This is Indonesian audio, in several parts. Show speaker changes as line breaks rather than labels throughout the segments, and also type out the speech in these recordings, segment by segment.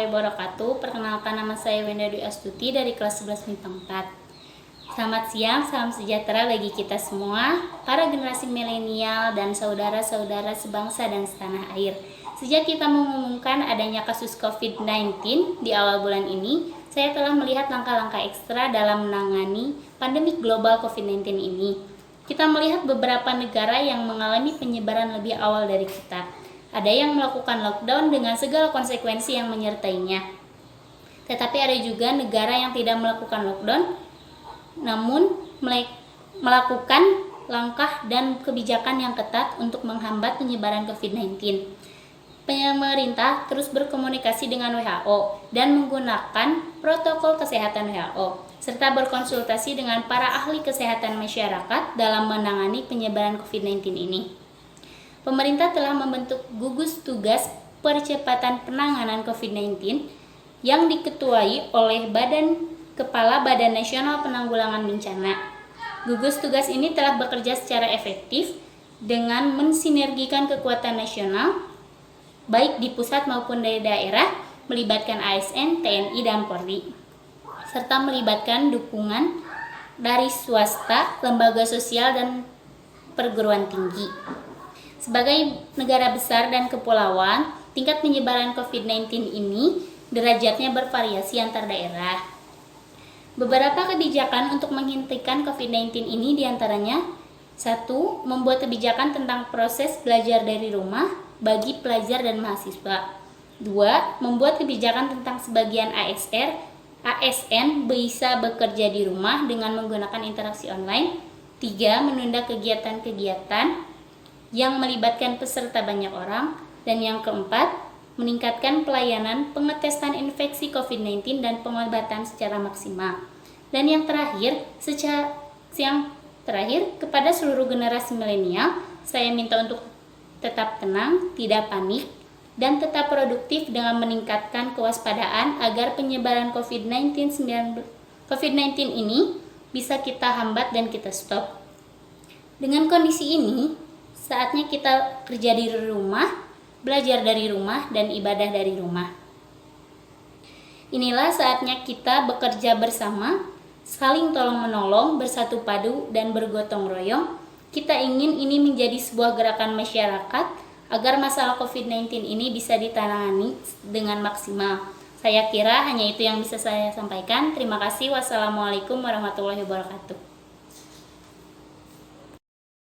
warahmatullahi wabarakatuh. Perkenalkan, nama saya Wenda Dwi Astuti dari kelas 11 MIPA 4. Selamat siang, salam sejahtera bagi kita semua, para generasi milenial dan saudara-saudara sebangsa dan setanah air. Sejak kita mengumumkan adanya kasus COVID-19 di awal bulan ini, saya telah melihat langkah-langkah ekstra dalam menangani pandemi global COVID-19 ini. Kita melihat beberapa negara yang mengalami penyebaran lebih awal dari kita. Ada yang melakukan lockdown dengan segala konsekuensi yang menyertainya. Tetapi ada juga negara yang tidak melakukan lockdown, namun melakukan langkah dan kebijakan yang ketat untuk menghambat penyebaran COVID-19. Pemerintah terus berkomunikasi dengan WHO dan menggunakan protokol kesehatan WHO, serta berkonsultasi dengan para ahli kesehatan masyarakat dalam menangani penyebaran COVID-19 ini. Pemerintah telah membentuk gugus tugas percepatan penanganan COVID-19 yang diketuai oleh Kepala Badan Nasional Penanggulangan Bencana. Gugus tugas ini telah bekerja secara efektif dengan mensinergikan kekuatan nasional, baik di pusat maupun dari daerah, melibatkan ASN, TNI, dan Polri, serta melibatkan dukungan dari swasta, lembaga sosial, dan perguruan tinggi. Sebagai negara besar dan kepulauan, tingkat penyebaran COVID-19 ini derajatnya bervariasi antar daerah. Beberapa kebijakan untuk menghentikan COVID-19 ini diantaranya: 1. Membuat kebijakan tentang proses belajar dari rumah bagi pelajar dan mahasiswa. 2. Membuat kebijakan tentang sebagian ASN bisa bekerja di rumah dengan menggunakan interaksi online. 3. Menunda kegiatan-kegiatan yang melibatkan peserta banyak orang. Dan yang keempat, meningkatkan pelayanan pengetesan infeksi COVID-19 dan pengobatan secara maksimal. Dan yang terakhir, kepada seluruh generasi milenial, saya minta untuk tetap tenang, tidak panik, dan tetap produktif dengan meningkatkan kewaspadaan agar penyebaran COVID-19 ini bisa kita hambat dan kita stop. Dengan kondisi ini, saatnya kita kerja di rumah, belajar dari rumah, dan ibadah dari rumah. Inilah saatnya kita bekerja bersama, saling tolong-menolong, bersatu padu, dan bergotong royong. Kita ingin ini menjadi sebuah gerakan masyarakat agar masalah COVID-19 ini bisa ditangani dengan maksimal. Saya kira hanya itu yang bisa saya sampaikan. Terima kasih. Wassalamualaikum warahmatullahi wabarakatuh.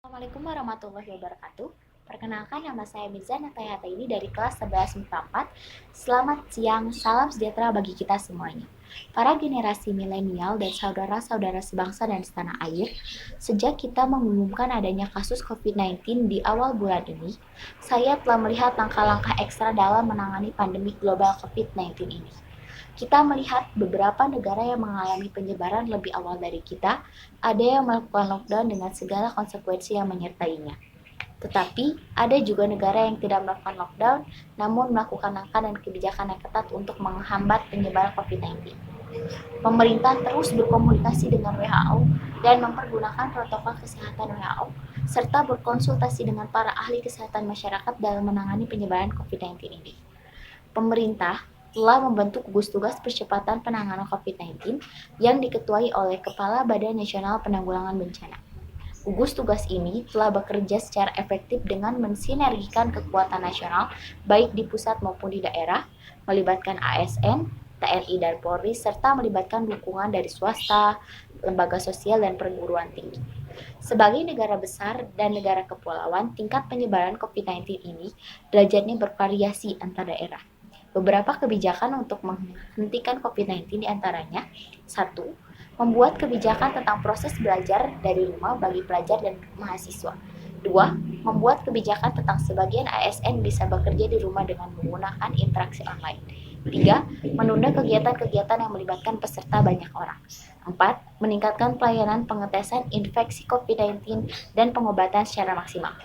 Assalamualaikum warahmatullahi wabarakatuh. Perkenalkan, nama saya Mirza Natayata ini dari kelas 11 MIPA 4. Selamat siang, salam sejahtera bagi kita semuanya. Para generasi milenial dan saudara-saudara sebangsa dan setanah air, sejak kita mengumumkan adanya kasus COVID-19 di awal bulan ini, saya telah melihat langkah-langkah ekstra dalam menangani pandemi global COVID-19 ini. Kita melihat beberapa negara yang mengalami penyebaran lebih awal dari kita, ada yang melakukan lockdown dengan segala konsekuensi yang menyertainya. Tetapi, ada juga negara yang tidak melakukan lockdown, namun melakukan langkah dan kebijakan yang ketat untuk menghambat penyebaran COVID-19. Pemerintah terus berkomunikasi dengan WHO dan mempergunakan protokol kesehatan WHO, serta berkonsultasi dengan para ahli kesehatan masyarakat dalam menangani penyebaran COVID-19 ini. Pemerintah telah membentuk gugus tugas percepatan penanganan COVID-19 yang diketuai oleh Kepala Badan Nasional Penanggulangan Bencana. Gugus tugas ini telah bekerja secara efektif dengan mensinergikan kekuatan nasional baik di pusat maupun di daerah, melibatkan ASN, TNI, dan Polri, serta melibatkan dukungan dari swasta, lembaga sosial, dan perguruan tinggi. Sebagai negara besar dan negara kepulauan, tingkat penyebaran COVID-19 ini derajatnya bervariasi antar daerah. Beberapa kebijakan untuk menghentikan COVID-19 diantaranya: 1. Membuat kebijakan tentang proses belajar dari rumah bagi pelajar dan mahasiswa. 2. Membuat kebijakan tentang sebagian ASN bisa bekerja di rumah dengan menggunakan interaksi online. 3. Menunda kegiatan-kegiatan yang melibatkan peserta banyak orang. 4. Meningkatkan pelayanan pengetesan infeksi COVID-19 dan pengobatan secara maksimal.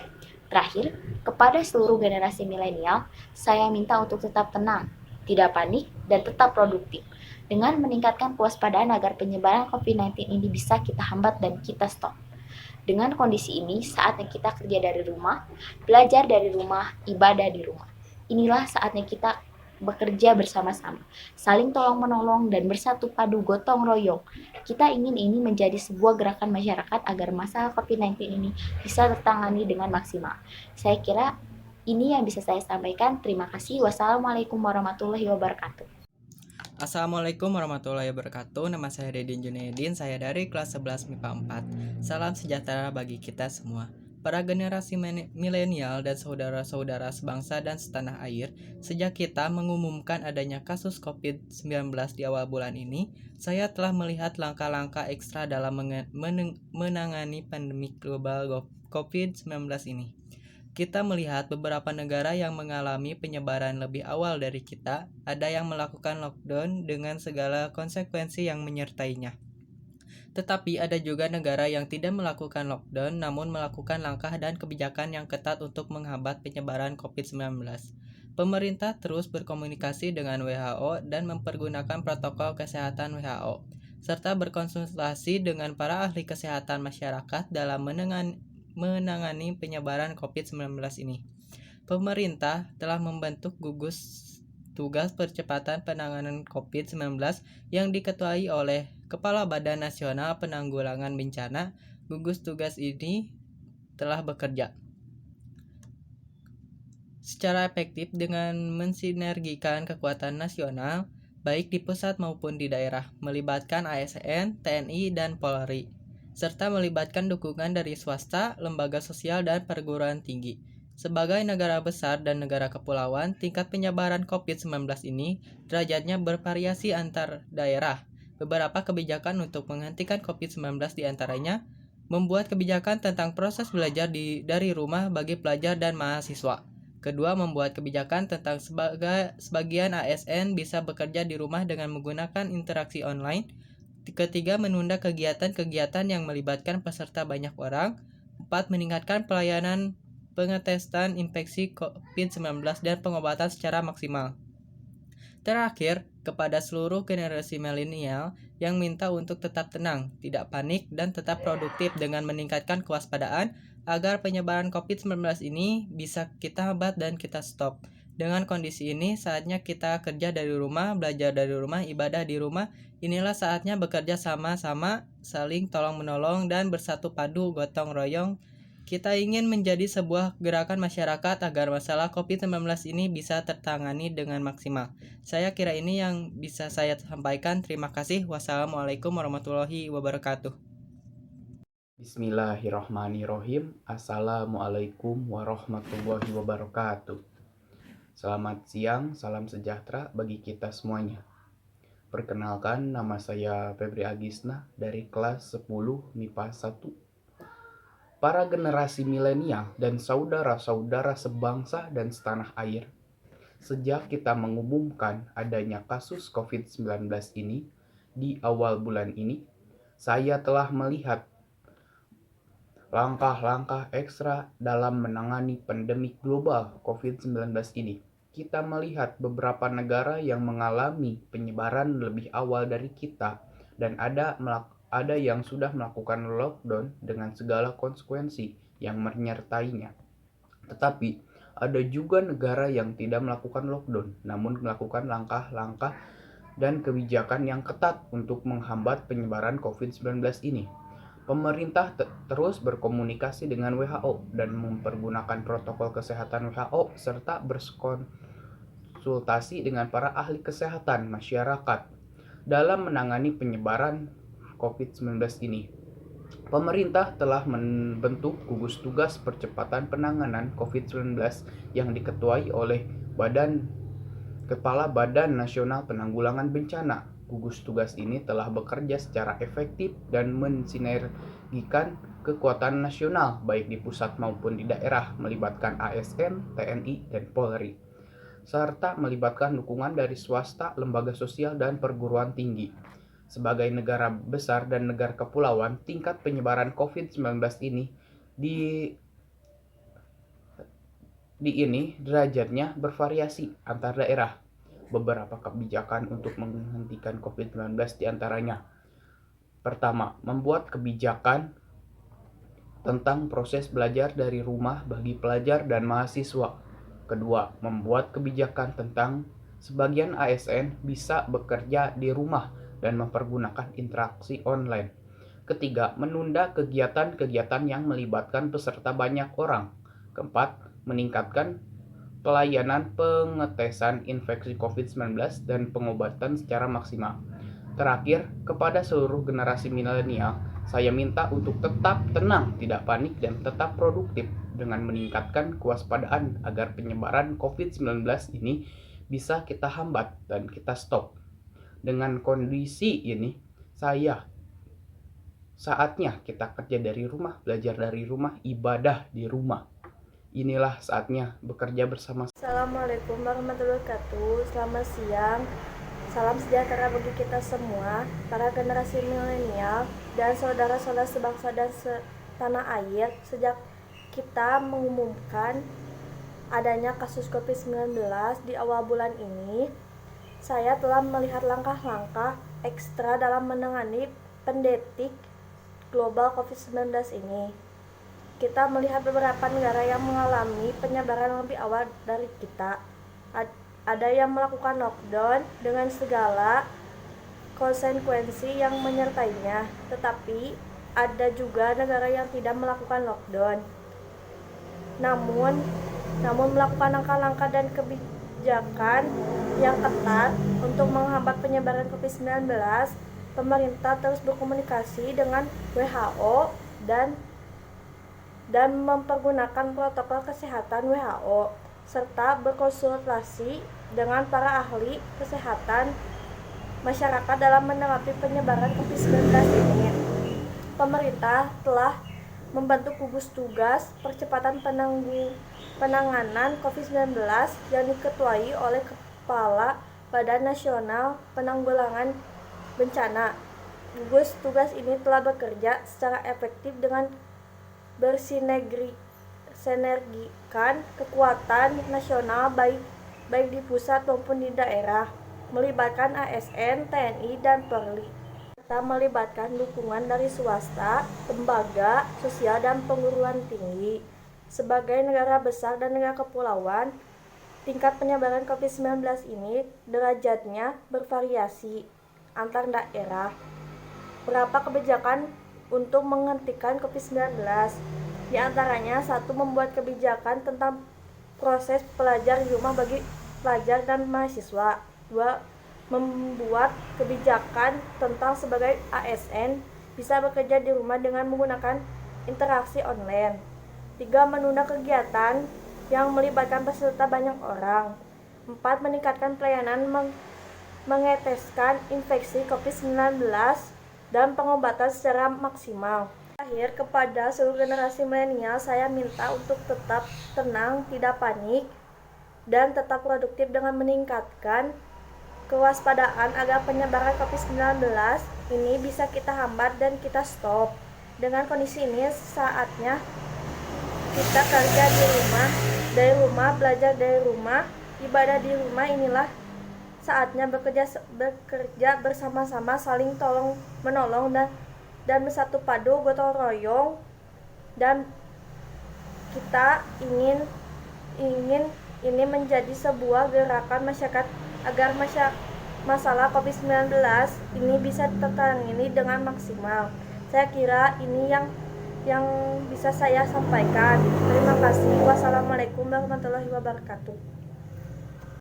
Terakhir, kepada seluruh generasi milenial, saya minta untuk tetap tenang, tidak panik, dan tetap produktif, dengan meningkatkan kewaspadaan agar penyebaran COVID-19 ini bisa kita hambat dan kita stop. Dengan kondisi ini, saatnya kita kerja dari rumah, belajar dari rumah, ibadah di rumah. Inilah saatnya kita bekerja bersama-sama, saling tolong-menolong, dan bersatu padu gotong royong. Kita ingin ini menjadi sebuah gerakan masyarakat agar masalah COVID-19 ini bisa tertangani dengan maksimal. Saya kira ini yang bisa saya sampaikan. Terima kasih. Wassalamualaikum warahmatullahi wabarakatuh.
Assalamualaikum warahmatullahi wabarakatuh. Nama saya Dedin Junaidin, saya dari kelas 11 MIPA 4. Salam sejahtera bagi kita semua. Para generasi milenial dan saudara-saudara sebangsa dan setanah air, sejak kita mengumumkan adanya kasus COVID-19 di awal bulan ini, saya telah melihat langkah-langkah ekstra dalam menangani pandemi global COVID-19 ini. Kita melihat beberapa negara yang mengalami penyebaran lebih awal dari kita, ada yang melakukan lockdown dengan segala konsekuensi yang menyertainya. Tetapi ada juga negara yang tidak melakukan lockdown namun melakukan langkah dan kebijakan yang ketat untuk menghambat penyebaran COVID-19. Pemerintah terus berkomunikasi dengan WHO dan mempergunakan protokol kesehatan WHO, serta berkonsultasi dengan para ahli kesehatan masyarakat dalam menangani penyebaran COVID-19 ini. Pemerintah telah membentuk gugus tugas percepatan penanganan COVID-19 yang diketuai oleh Kepala Badan Nasional Penanggulangan Bencana. Gugus tugas ini telah bekerja secara efektif dengan mensinergikan kekuatan nasional, baik di pusat maupun di daerah, melibatkan ASN, TNI, dan Polri, serta melibatkan dukungan dari swasta, lembaga sosial, dan perguruan tinggi. Sebagai negara besar dan negara kepulauan, tingkat penyebaran COVID-19 ini derajatnya bervariasi antar daerah. Beberapa kebijakan untuk menghentikan COVID-19 diantaranya membuat kebijakan tentang proses belajar dari rumah bagi pelajar dan mahasiswa. Kedua, membuat kebijakan tentang sebagian ASN bisa bekerja di rumah dengan menggunakan interaksi online. Ketiga, menunda kegiatan-kegiatan yang melibatkan peserta banyak orang. 4, meningkatkan pelayanan pengetesan infeksi COVID-19 dan pengobatan secara maksimal. Terakhir, kepada seluruh generasi milenial yang minta untuk tetap tenang, tidak panik, dan tetap produktif dengan meningkatkan kewaspadaan agar penyebaran COVID-19 ini bisa kita hambat dan kita stop. Dengan kondisi ini, saatnya kita kerja dari rumah, belajar dari rumah, ibadah di rumah. Inilah saatnya bekerja sama-sama, saling tolong-menolong, dan bersatu padu gotong royong. Kita ingin menjadi sebuah gerakan masyarakat agar masalah COVID-19 ini bisa tertangani dengan maksimal. Saya kira ini yang bisa saya sampaikan. Terima kasih. Wassalamualaikum warahmatullahi wabarakatuh.
Bismillahirrahmanirrahim. Assalamualaikum warahmatullahi wabarakatuh. Selamat siang, salam sejahtera bagi kita semuanya. Perkenalkan, nama saya Febri Agisna dari kelas 10 MIPA 1. Para generasi milenial dan saudara-saudara sebangsa dan setanah air, sejak kita mengumumkan adanya kasus COVID-19 ini di awal bulan ini, saya telah melihat langkah-langkah ekstra dalam menangani pandemi global COVID-19 ini. Kita melihat beberapa negara yang mengalami penyebaran lebih awal dari kita dan ada yang sudah melakukan lockdown dengan segala konsekuensi yang menyertainya. Tetapi ada juga negara yang tidak melakukan lockdown, namun melakukan langkah-langkah dan kebijakan yang ketat untuk menghambat penyebaran COVID-19 ini. Pemerintah terus berkomunikasi dengan WHO dan mempergunakan protokol kesehatan WHO serta berkonsultasi dengan para ahli kesehatan masyarakat dalam menangani penyebaran COVID-19 ini. Pemerintah telah membentuk gugus tugas percepatan penanganan COVID-19 yang diketuai oleh Kepala Badan Nasional Penanggulangan Bencana. Gugus tugas ini telah bekerja secara efektif dan mensinergikan kekuatan nasional baik di pusat maupun di daerah, melibatkan ASN, TNI, dan Polri, serta melibatkan dukungan dari swasta, lembaga sosial, dan perguruan tinggi. Sebagai negara besar dan negara kepulauan, tingkat penyebaran COVID-19 ini derajatnya bervariasi antar daerah. Beberapa kebijakan untuk menghentikan COVID-19 diantaranya: pertama, membuat kebijakan tentang proses belajar dari rumah bagi pelajar dan mahasiswa. Kedua, membuat kebijakan tentang Sebagian ASN bisa bekerja di rumah dan mempergunakan interaksi online. Ketiga, menunda kegiatan-kegiatan yang melibatkan peserta banyak orang. Keempat, meningkatkan pelayanan pengetesan infeksi COVID-19 dan pengobatan secara maksimal. Terakhir, kepada seluruh generasi milenial, saya minta untuk tetap tenang, tidak panik, dan tetap produktif dengan meningkatkan kewaspadaan agar penyebaran COVID-19 ini bisa kita hambat dan kita stop. Dengan kondisi ini, saatnya kita kerja dari rumah, belajar dari rumah, ibadah di rumah. Inilah saatnya bekerja bersama.
Assalamualaikum warahmatullahi wabarakatuh. Selamat siang. Salam sejahtera bagi kita semua, para generasi milenial dan saudara-saudara sebangsa dan setanah air. Sejak kita mengumumkan adanya kasus COVID-19 di awal bulan ini, saya telah melihat langkah-langkah ekstra dalam menangani pandemi global COVID-19 ini. Kita melihat beberapa negara yang mengalami penyebaran lebih awal dari kita. Ada yang melakukan lockdown dengan segala konsekuensi yang menyertainya, tetapi ada juga negara yang tidak melakukan lockdown. Namun melakukan langkah-langkah dan kebijakan yang ketat untuk menghambat penyebaran COVID-19, pemerintah terus berkomunikasi dengan WHO dan mempergunakan protokol kesehatan WHO serta berkonsultasi dengan para ahli kesehatan masyarakat dalam menerangi penyebaran COVID-19 ini. Pemerintah telah membentuk gugus tugas percepatan penanganan COVID-19 yang diketuai oleh Kepala Badan Nasional Penanggulangan Bencana. Gugus tugas ini telah bekerja secara efektif dengan bersinergikan kekuatan nasional baik di pusat maupun di daerah, melibatkan ASN, TNI, dan Polri, serta melibatkan dukungan dari swasta, lembaga sosial, dan perguruan tinggi. Sebagai negara besar dan negara kepulauan, tingkat penyebaran COVID-19 ini derajatnya bervariasi antar daerah. Berapa kebijakan untuk menghentikan COVID-19? Di antaranya, 1. Membuat kebijakan tentang proses belajar di rumah bagi pelajar dan mahasiswa. 2. Membuat kebijakan tentang sebagai ASN bisa bekerja di rumah dengan menggunakan interaksi online. 3. Menunda kegiatan yang melibatkan peserta banyak orang. 4. Meningkatkan pelayanan mengeteskan infeksi COVID-19 dan pengobatan secara maksimal. Terakhir, kepada seluruh generasi milenial, saya minta untuk tetap tenang, tidak panik, dan tetap produktif dengan meningkatkan kewaspadaan agar penyebaran COVID-19 ini bisa kita hambat dan kita stop. Dengan kondisi ini, saatnya kita kerja di rumah, dari rumah, belajar dari rumah, ibadah di rumah. Inilah saatnya bekerja bersama-sama, saling tolong menolong dan bersatu padu, gotong royong, dan kita ingin ini menjadi sebuah gerakan masyarakat agar masalah COVID-19 ini bisa tertangani dengan maksimal. Saya kira ini yang bisa saya sampaikan. Terima kasih. Wassalamualaikum warahmatullahi wabarakatuh.